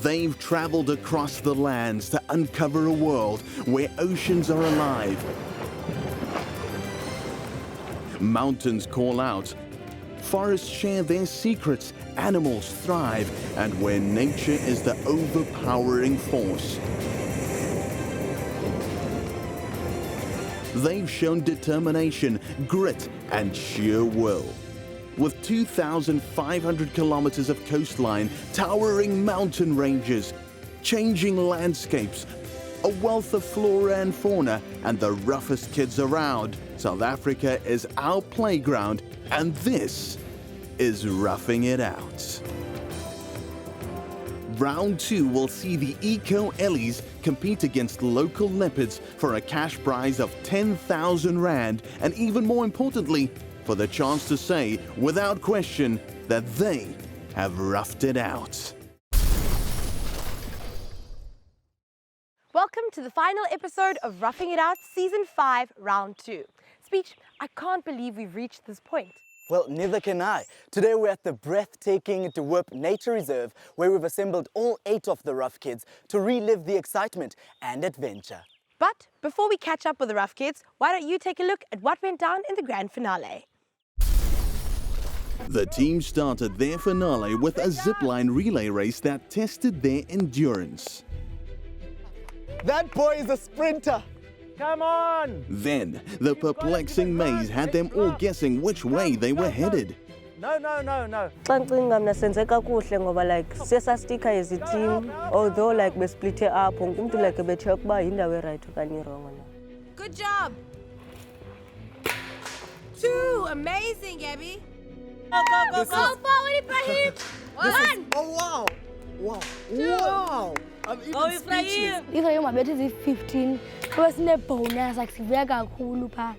They've traveled across the lands to uncover a world where oceans are alive, mountains call out, forests share their secrets, animals thrive, and where nature is the overpowering force. They've shown determination, grit, and sheer will. With 2,500 kilometers of coastline, towering mountain ranges, changing landscapes, a wealth of flora and fauna, and the roughest kids around, South Africa is our playground, and this is Roughing It Out. Round 2 will see the Eco Ellies compete against local leopards for a cash prize of 10,000 Rand, and even more importantly, for the chance to say, without question, that they have roughed it out. Welcome to the final episode of Roughing It Out Season 5, Round 2. Speech, I can't believe we've reached this point. Well, neither can I. Today we're at the breathtaking De Hoop Nature Reserve, where we've assembled all 8 of the rough kids to relive the excitement and adventure. But before we catch up with the rough kids, why don't you take a look at what went down in the grand finale? The team started their finale with a zipline relay race that tested their endurance. That boy is a sprinter! Come on! Then, the perplexing maze had them all guessing which way they were headed. No. Xa ndicinga mna senze kakuhle ngoba like sesastika as a team, although like besplithe up, wonke umuntu like ebetsheka ukuba yindawo right okanye wrong. Good job! 2, amazing, Gabby. Go forward, Ibrahim! 1! Oh, wow! Wow! I'm even speechless. Ibrahim wabetha izi-15 kuba sine-bonus akusivuya kakhulu phaa.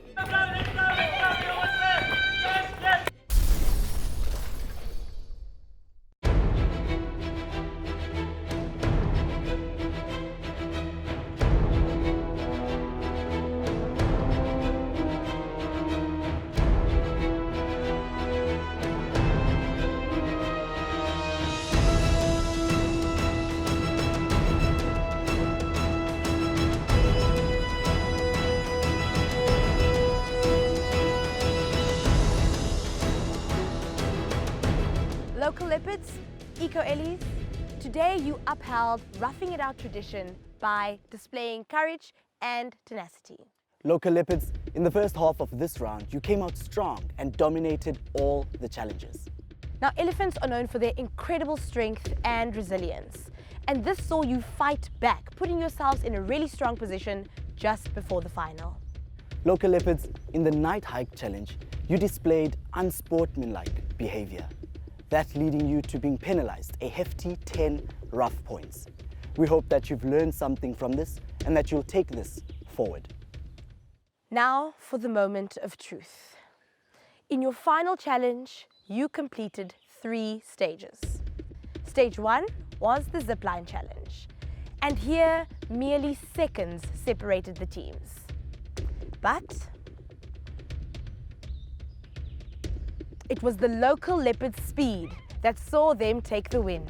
Local leopards, Eco Ellies, today you upheld Roughing It Out tradition by displaying courage and tenacity. Local leopards, in the first half of this round, you came out strong and dominated all the challenges. Now, elephants are known for their incredible strength and resilience, and this saw you fight back, putting yourselves in a really strong position just before the final. Local leopards, in the night hike challenge, you displayed unsportsmanlike behavior. That leading you to being penalized a hefty 10 rough points. We hope that you've learned something from this and that you'll take this forward. Now for the moment of truth. In your final challenge, you completed 3 stages. Stage 1 was the zipline challenge, and here merely seconds separated the teams. But it was the local leopard's speed that saw them take the win.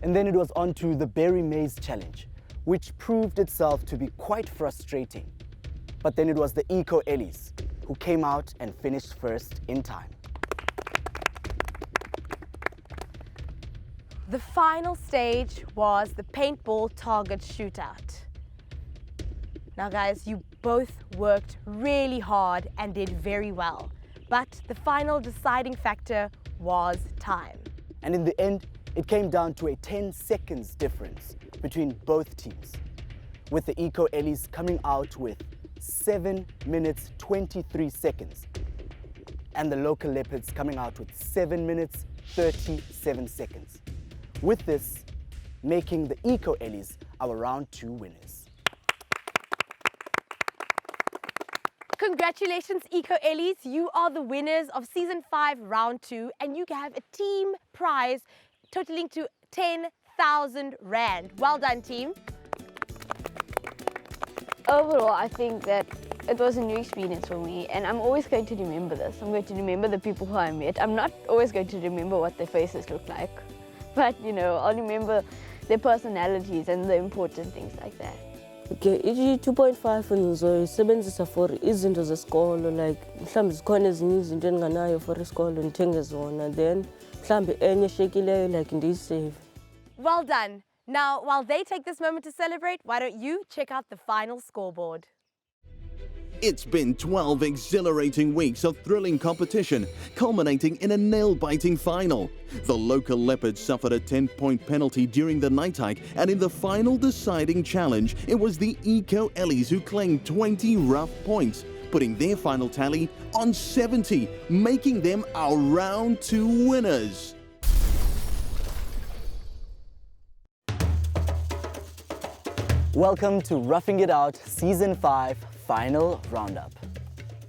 And then it was on to the berry maze challenge, which proved itself to be quite frustrating. But then it was the Eco Ellies who came out and finished first in time. The final stage was the paintball target shootout. Now guys, you both worked really hard and did very well, but the final deciding factor was time. And in the end, it came down to a 10 seconds difference between both teams, with the Eco Ellies coming out with 7 minutes 23 seconds, and the local leopards coming out with 7 minutes 37 seconds. With this, making the Eco Ellies our round 2 winners. Congratulations, Eco Ellies. You are the winners of Season 5, Round 2, and you have a team prize totaling to 10,000 Rand. Well done, team. Overall, I think that it was a new experience for me, and I'm always going to remember this. I'm going to remember the people who I met. I'm not always going to remember what their faces look like, but you know, I'll remember their personalities and the important things like that. Okay, i-2.5 ngizoyisebenzisa for izinto zesikolo, like mhlawumbe zikhona ezinye izinto endinganayo for isikolo ndithenge zona, then mhlawumbe enye eshiyekileyo like ndiyisave. Well done. Now, while they take this moment to celebrate, why don't you check out the final scoreboard? It's been 12 exhilarating weeks of thrilling competition, culminating in a nail-biting final. The local leopards suffered a 10-point penalty during the night hike, and in the final deciding challenge, it was the Eco Ellies who claimed 20 rough points, putting their final tally on 70, making them our Round 2 winners. Welcome to Roughing It Out Season 5 Final Roundup.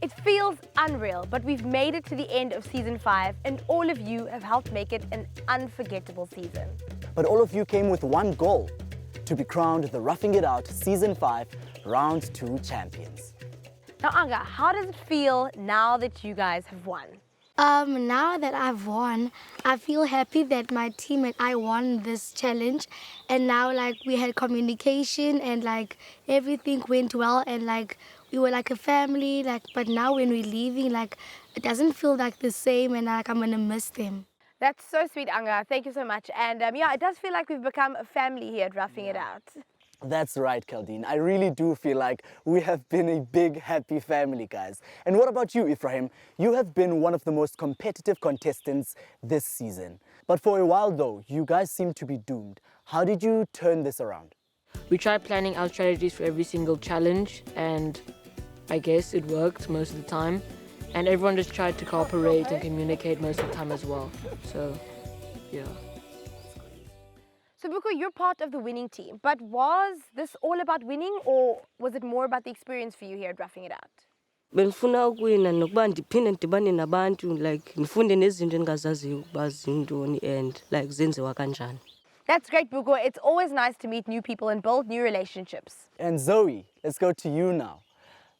It feels unreal, but we've made it to the end of Season 5, and all of you have helped make it an unforgettable season. But all of you came with one goal, to be crowned the Roughing It Out Season 5 Round 2 champions. Now, Anga, how does it feel now that you guys have won? Now that I've won, I feel happy that my team and I won this challenge, and now like we had communication and like everything went well, and like we were like a family, like, but now when we're leaving, like it doesn't feel like the same, and like I'm gonna miss them. That's so sweet, Anga. Thank you so much. And yeah, it does feel like we've become a family here at Roughing It Out. That's right, Kaldeen. I really do feel like we have been a big, happy family, guys. And what about you, Ephraim? You have been one of the most competitive contestants this season. But for a while, though, you guys seem to be doomed. How did you turn this around? We tried planning our strategies for every single challenge, and I guess it worked most of the time. And everyone just tried to cooperate and communicate most of the time as well. So, yeah. So, Buko, you're part of the winning team, but was this all about winning, or was it more about the experience for you here at Roughing It Out? Benifuna ukuwina nokuba ndiphinde ndibane nabantu, like nifunde nezinto engazaziyo ukuba zintoni and like zenziwa kanjani. That's great, Buko. It's always nice to meet new people and build new relationships. And Zoe, let's go to you now.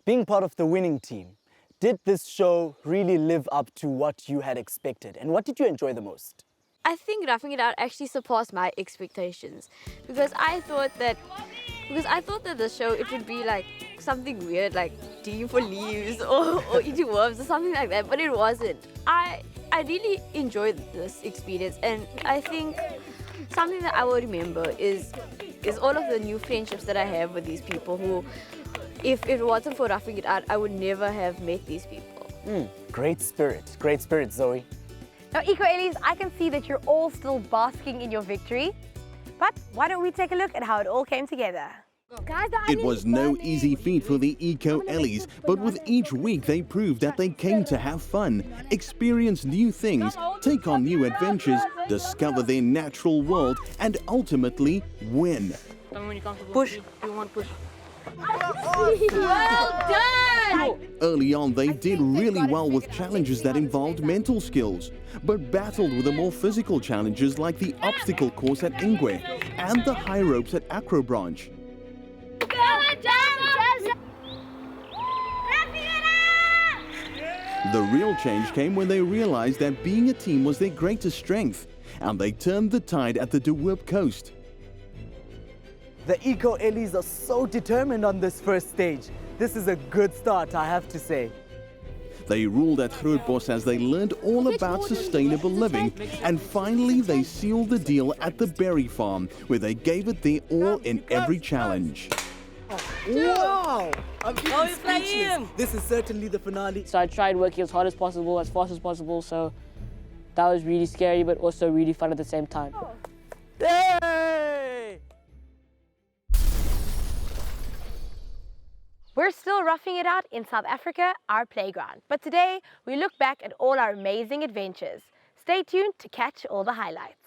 Being part of the winning team, did this show really live up to what you had expected? And what did you enjoy the most? I think Roughing It Out actually surpassed my expectations, because I thought that the show, it would be like something weird, like digging for leaves or eating worms or something like that, but it wasn't. I really enjoyed this experience, and I think something that I will remember is all of the new friendships that I have with these people who, if it wasn't for Roughing It Out, I would never have met these people. Great spirit, Zoe. Now, Eco Ellies, I can see that you're all still basking in your victory, but why don't we take a look at how it all came together? It was no easy feat for the Eco Ellies, but with each week they proved that they came to have fun, experience new things, take on new adventures, discover their natural world, and ultimately win. Push. You want push. Well done! Early on, they did really well with challenges that involved mental skills, but battled with the more physical challenges like the obstacle course at Ingwe and the high ropes at Acro Branch. The real change came when they realized that being a team was their greatest strength, and they turned the tide at the De Hoop coast. The Eco Ellies are so determined on this first stage. This is a good start, I have to say. They ruled at Grootbos as they learned all about sustainable living, and finally they sealed the deal at the berry farm, where they gave it their all in every challenge. Wow! I'm even speechless. This is certainly the finale. So I tried working as hard as possible, as fast as possible, so that was really scary, but also really fun at the same time. Yay! We're still roughing it out in South Africa, our playground. But today, we look back at all our amazing adventures. Stay tuned to catch all the highlights.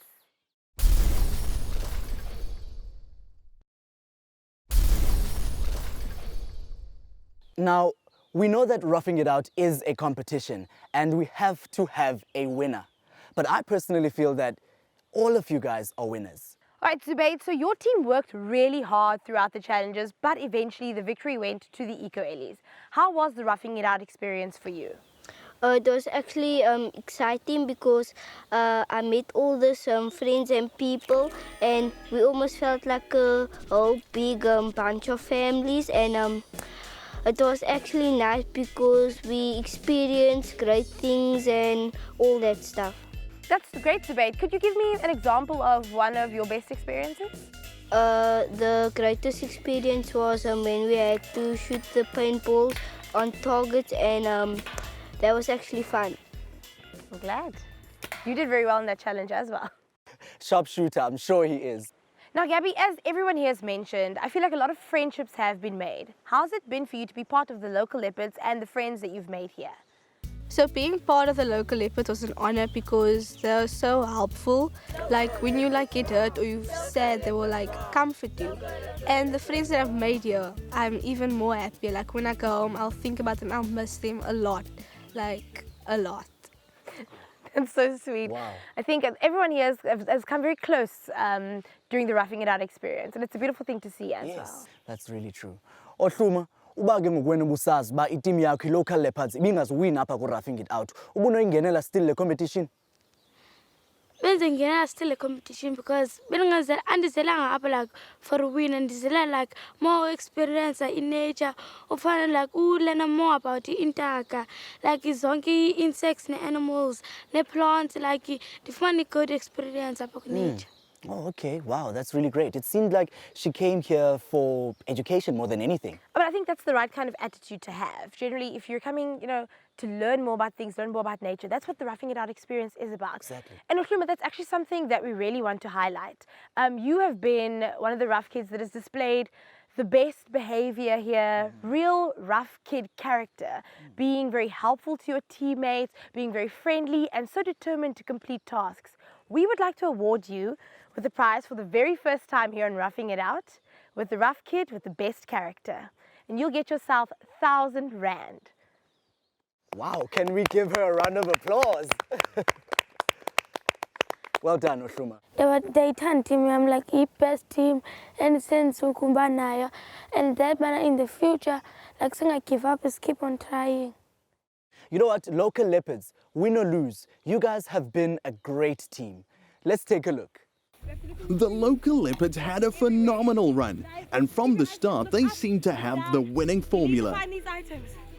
Now, We know that Roughing It Out is a competition and we have to have a winner. But I personally feel that all of you guys are winners. All right, Zubayd, so your team worked really hard throughout the challenges, but eventually the victory went to the Eco Ellies. How was the Roughing It Out experience for you? It was actually exciting because I met all these friends and people, and we almost felt like a whole big bunch of families, and it was actually nice because we experienced great things and all that stuff. That's great, Zubayd. Could you give me an example of one of your best experiences? The greatest experience was when we had to shoot the paintballs on targets, and that was actually fun. I'm glad. You did very well in that challenge as well. Sharpshooter, I'm sure he is. Now, Gabby, as everyone here has mentioned, I feel like a lot of friendships have been made. How's it been for you to be part of the local leopards and the friends that you've made here? So being part of the local leopards was an honor because they were so helpful. Like when you get hurt or you're sad, they will comfort you. And the friends that I've made here, I'm even more happy. Like when I go home, I'll think about them. I'll miss them a lot, a lot. That's so sweet. Wow. I think everyone here has come very close during the Roughing It Out experience, and it's a beautiful thing to see as well. That's really true. Ohluma, uba ke ngokwena busazi ba i-team yakho i-local leopards ibingaziwina apha ku-Roughing It Out, ubunoyingenela still le competition? Benzingenela still a competition because andizelanga apha for a win, and ndizela more experience in nature, ufana learn more about intaka, zonke insects ne animals ne plants, ndifumana good experience apha ku nature. Oh, okay. Wow, that's really great. It seemed like she came here for education more than anything. But I think that's the right kind of attitude to have. Generally, if you're coming, to learn more about things, learn more about nature, that's what the Roughing It Out experience is about. Exactly. And Ohluma, that's actually something that we really want to highlight. You have been one of the rough kids that has displayed the best behavior here, real rough kid character, being very helpful to your teammates, being very friendly and so determined to complete tasks. We would like to award you with the prize for the very first time here on Roughing It Out, with the rough kid with the best character. And you'll get yourself 1,000 Rand. Wow, can we give her a round of applause? Well done, Ohluma. They turned team, I'm the best team, and since ukumbanayo, and that in the future, saying I give up is keep on trying. You know what, local leopards, win or lose, you guys have been a great team. Let's take a look. The local leopards had a phenomenal run, and from the start they seemed to have the winning formula.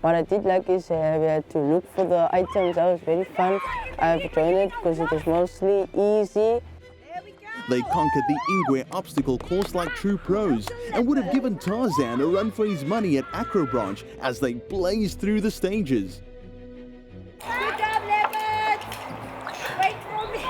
What I did like is we had to look for the items. That was very fun. I've joined it because it was mostly easy. They conquered the Ingwe obstacle course like true pros and would have given Tarzan a run for his money at Acro Branch as they blazed through the stages. Good job, leopards! Wait for me!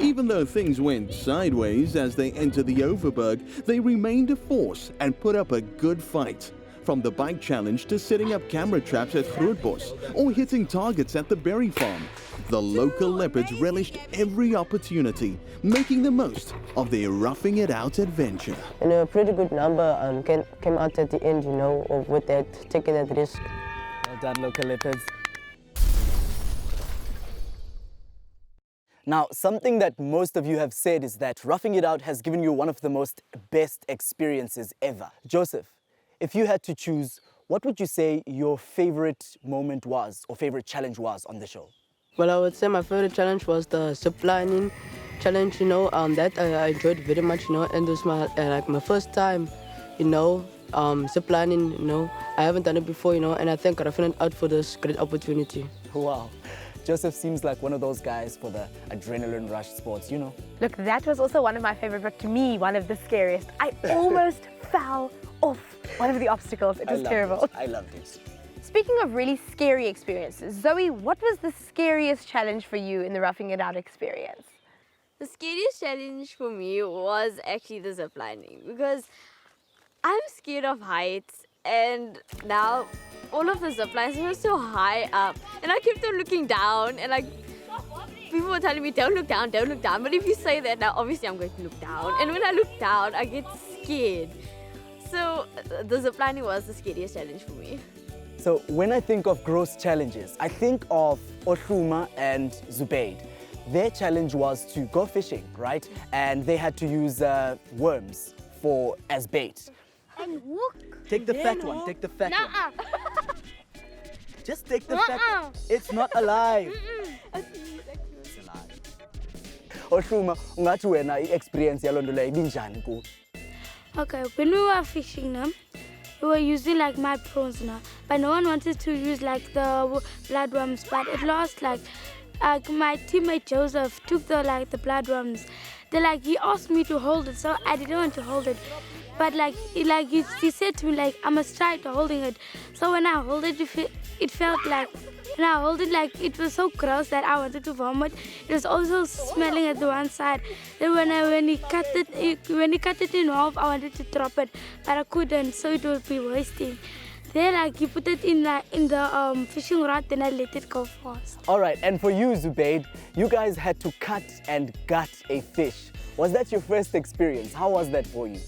Even though things went sideways as they entered the Overberg, they remained a force and put up a good fight. From the bike challenge to setting up camera traps at Grootbos or hitting targets at the berry farm, the local leopards relished every opportunity, making the most of their Roughing It Out adventure. And a pretty good number came out at the end, with that, taking that risk. Well done, local leopards. Now, something that most of you have said is that Roughing It Out has given you one of the best experiences ever. Joseph, if you had to choose, what would you say your favorite moment was or favorite challenge was on the show? Well, I would say my favorite challenge was the ziplining challenge, that I enjoyed very much, and it was my first time, ziplining, I haven't done it before, and I thank Roughing It Out for this great opportunity. Wow. Joseph seems like one of those guys for the adrenaline rush sports, Look, that was also one of my favorite, but to me, one of the scariest. I almost fell off one of the obstacles. It was terrible. I loved it. Speaking of really scary experiences, Zoe, what was the scariest challenge for you in the Roughing It Out experience? The scariest challenge for me was actually the ziplining because I'm scared of heights, and now all of the ziplines were so high up and I kept on looking down, and people were telling me don't look down, but if you say that now obviously I'm going to look down, and when I look down I get scared. So the ziplining was the scariest challenge for me. So when I think of gross challenges, I think of Ohluma and Zubayd. Their challenge was to go fishing, right? And they had to use worms as bait. And hook. Take the fat one, take the fat one. Just take the fat one. It's not alive. It's alive. Ohluma, ungathi wena i-experience yaloo leyo ibinjani kuwe? Okay, when we were fishing now, we were using like my prawns now, but no one wanted to use like the bloodworms. But at last, like my teammate Joseph took the bloodworms. He asked me to hold it, so I didn't want to hold it. But he said to me like I must try to holding it. So when I hold it, it felt like when I hold it like it was so gross that I wanted to vomit. It was also smelling at the one side. Then when he cut it in half, I wanted to drop it, but I couldn't, so it would be wasting. Then he put it in the fishing rod, then I let it go fast. All right, and for you, Zubayd, you guys had to cut and gut a fish. Was that your first experience? How was that for you?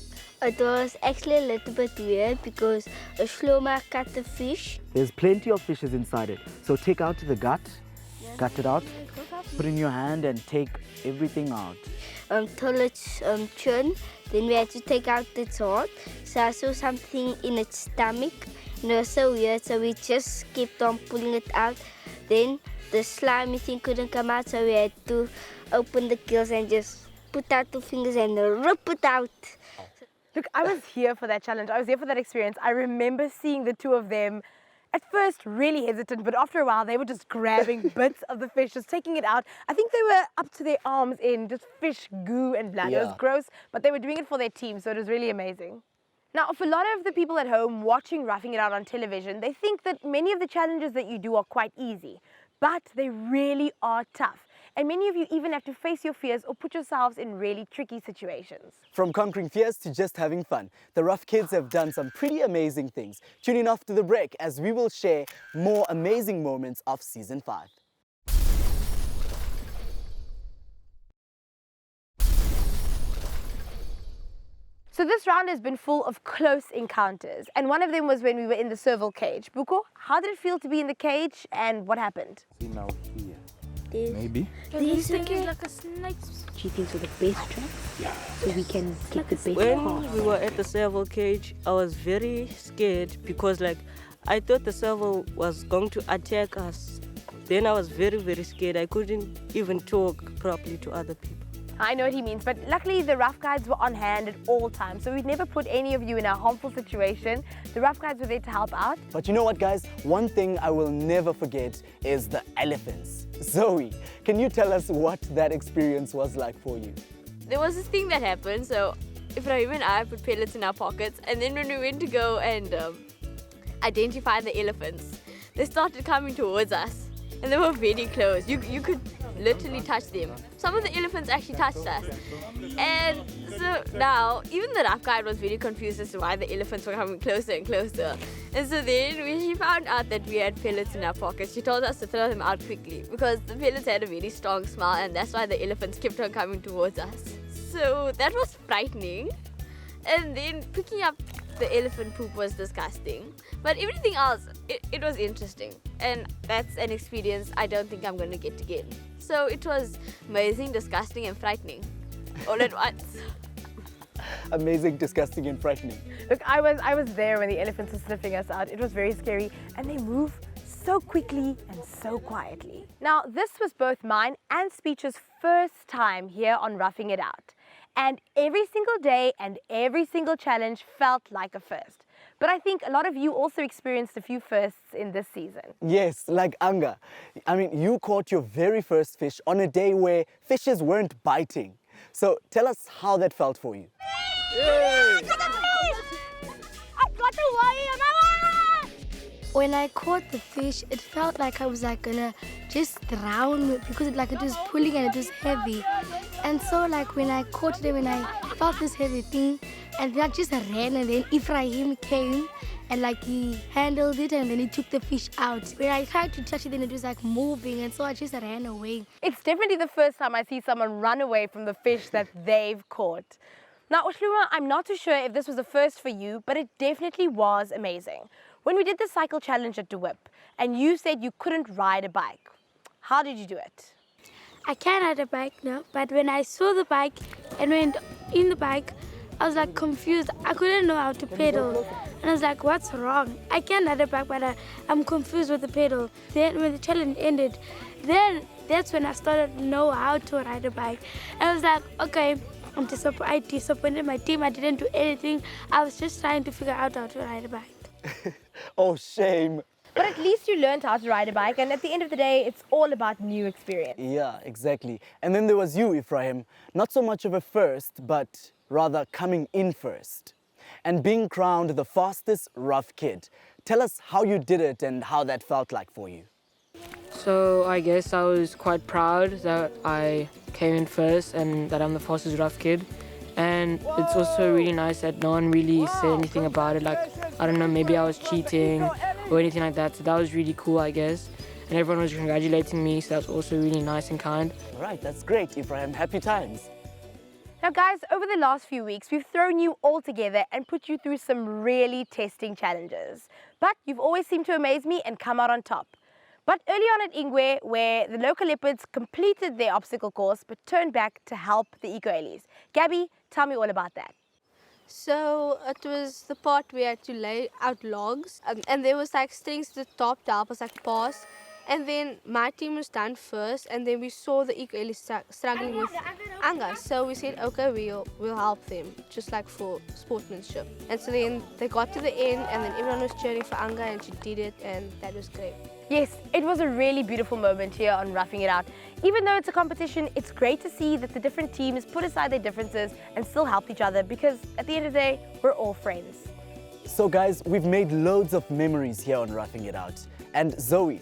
It was actually a little bit weird because a Ohluma cut the fish. There's plenty of fishes inside it. So take out the gut, cut it out, put in your hand and take everything out. Till its chin, then we had to take out its heart. So I saw something in its stomach. And it was so weird, so we just kept on pulling it out. Then the slimy thing couldn't come out, so we had to open the gills and just put out the fingers and rip it out. Look, I was here for that challenge. I was here for that experience. I remember seeing the two of them at first really hesitant, but after a while they were just grabbing bits of the fish, just taking it out. I think they were up to their arms in just fish goo and blood. Yeah. It was gross, but they were doing it for their team, so it was really amazing. Now, for a lot of the people at home watching Roughing It Out on television, they think that many of the challenges that you do are quite easy, but they really are tough. And many of you even have to face your fears or put yourselves in really tricky situations. From conquering fears to just having fun, the Rough Kids have done some pretty amazing things. Tune in after the break as we will share more amazing moments of Season 5. So this round has been full of close encounters, and one of them was when we were in the serval cage. Buko, how did it feel to be in the cage and what happened? Maybe. These things like a snake. Cheating to the best trap, so we can get the best When part. we were at the serval cage, I was very scared because I thought the serval was going to attack us. Then I was very, very scared. I couldn't even talk properly to other people. I know what he means, but luckily the rough guides were on hand at all times, so we'd never put any of you in a harmful situation. The rough guides were there to help out. But you know what, guys? One thing I will never forget is the elephants. Zoe, can you tell us what that experience was like for you? There was this thing that happened, so Ibrahim and I put pellets in our pockets, and then when we went to go and identify the elephants, they started coming towards us, and they were very close. You could literally touch them. Some of the elephants actually touched us. And so now, even the rough guide was very confused as to why the elephants were coming closer and closer. And so then when she found out that we had pellets in our pockets, she told us to throw them out quickly because the pellets had a very strong smell, and that's why the elephants kept on coming towards us. So that was frightening. And then picking up the elephant poop was disgusting. But everything else, it was interesting. And that's an experience I don't think I'm going to get again. So it was amazing, disgusting, and frightening all at once. Amazing, disgusting, and frightening. Look, I was there when the elephants were sniffing us out. It was very scary, and they move so quickly and so quietly. Now, this was both mine and Speech's first time here on Roughing It Out. And every single day and every single challenge felt like a first. But I think a lot of you also experienced a few firsts in this season. Yes, like Anga. I mean, you caught your very first fish on a day where fishes weren't biting. So tell us how that felt for you. I got the wire, Mama! When I caught the fish, it felt like I was gonna just drown because it was pulling and it was heavy. And so when I caught it, when I felt this heavy thing, and then I just ran, and then Ibrahim came and he handled it, and then he took the fish out. When I tried to touch it, then it was moving, and so I just ran away. It's definitely the first time I see someone run away from the fish that they've caught. Now, Ohluma, I'm not too sure if this was a first for you, but it definitely was amazing. when we did the cycle challenge at De Whip and you said you couldn't ride a bike. How did you do it? I can ride a bike now, but when I saw the bike and went in the bike, I was like confused. I couldn't know how to pedal. And I was like, what's wrong? I can ride a bike, but I'm confused with the pedal. Then when the challenge ended, then that's when I started to know how to ride a bike. And I was like, okay, I disappointed my team. I didn't do anything. I was just trying to figure out how to ride a bike. Oh, shame. But at least you learned how to ride a bike, and at the end of the day, it's all about new experience. Yeah, exactly. And then there was you, Ephraim. Not so much of a first, but rather coming in first. And being crowned the fastest rough kid. Tell us how you did it and how that felt like for you. So I guess I was quite proud that I came in first and that I'm the fastest rough kid. And it's also really nice that no one really said anything about it. Like, I don't know, maybe I was cheating or anything like that. So that was really cool, I guess. And everyone was congratulating me, so that's also really nice and kind. All right, that's great, Ephraim. Happy times. Now guys, over the last few weeks, we've thrown you all together and put you through some really testing challenges. But you've always seemed to amaze me and come out on top. But early on at Ingwe, where the local leopards completed their obstacle course but turned back to help the eco-ellies. Gabby, tell me all about that. So it was the part where we had to lay out logs, and there was like strings to the top to help us like pass. And then my team was done first, and then we saw the eco-ellies struggling with Anga. So we said, okay, we'll help them, just like for sportsmanship. And so then they got to the end, and then everyone was cheering for Anga, and she did it, and that was great. Yes, it was a really beautiful moment here on Roughing It Out. Even though it's a competition, it's great to see that the different teams put aside their differences and still help each other, because at the end of the day, we're all friends. So guys, we've made loads of memories here on Roughing It Out. And Zoe,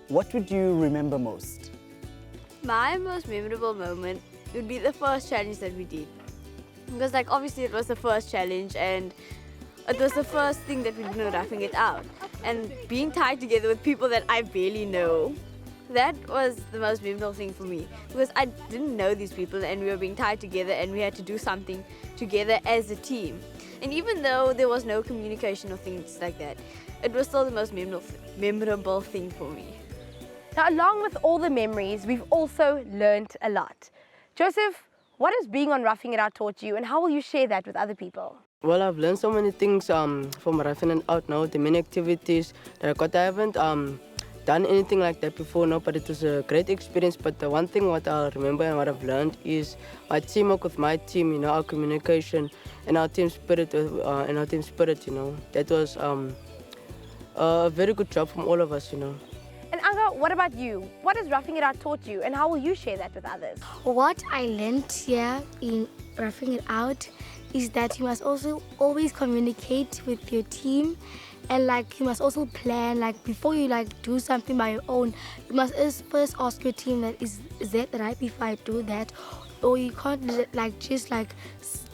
what would you remember most? My most memorable moment would be the first challenge that we did. Because like obviously it was the first challenge and it was the first thing that we did on Roughing It Out. And being tied together with people that I barely know, that was the most memorable thing for me. Because I didn't know these people and we were being tied together and we had to do something together as a team. And even though there was no communication or things like that, it was still the most memorable thing for me. Now, along with all the memories, we've also learned a lot. Joseph, what has being on Roughing It Out taught you, and how will you share that with other people? Well, I've learned so many things from Roughing It Out now, the many activities that I haven't done anything like that before, no, but it was a great experience. But the one thing what I remember and what I've learned is my teamwork with my team, you know, our communication and our team spirit, you know. That was a very good job from all of us, you know. And Anga, what about you? What has Roughing It Out taught you, and how will you share that with others? What I learned here in Roughing It Out is that you must also always communicate with your team, and like you must also plan, like before you like do something by your own, you must first ask your team that is that right before I do that, or you can't like just like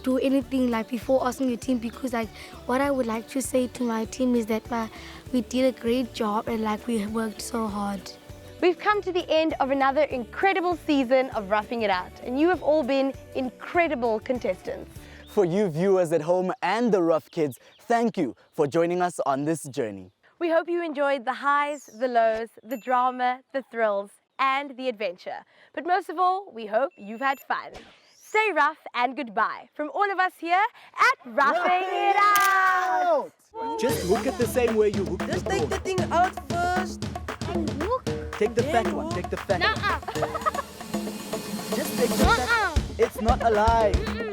do anything like before asking your team, because like what I would like to say to my team is that we did a great job and like we worked so hard. We've come to the end of another incredible season of Roughing It Out, and you have all been incredible contestants. For you viewers at home and the rough kids, thank you for joining us on this journey. We hope you enjoyed the highs, the lows, the drama, the thrills, and the adventure. But most of all, we hope you've had fun. Stay rough and goodbye from all of us here at Roughing It Out! Just hook it the same way you hook the Just take the thing out first. Take the fat one, take the fat one. Nuh-uh. Just take the fat one. It's not alive.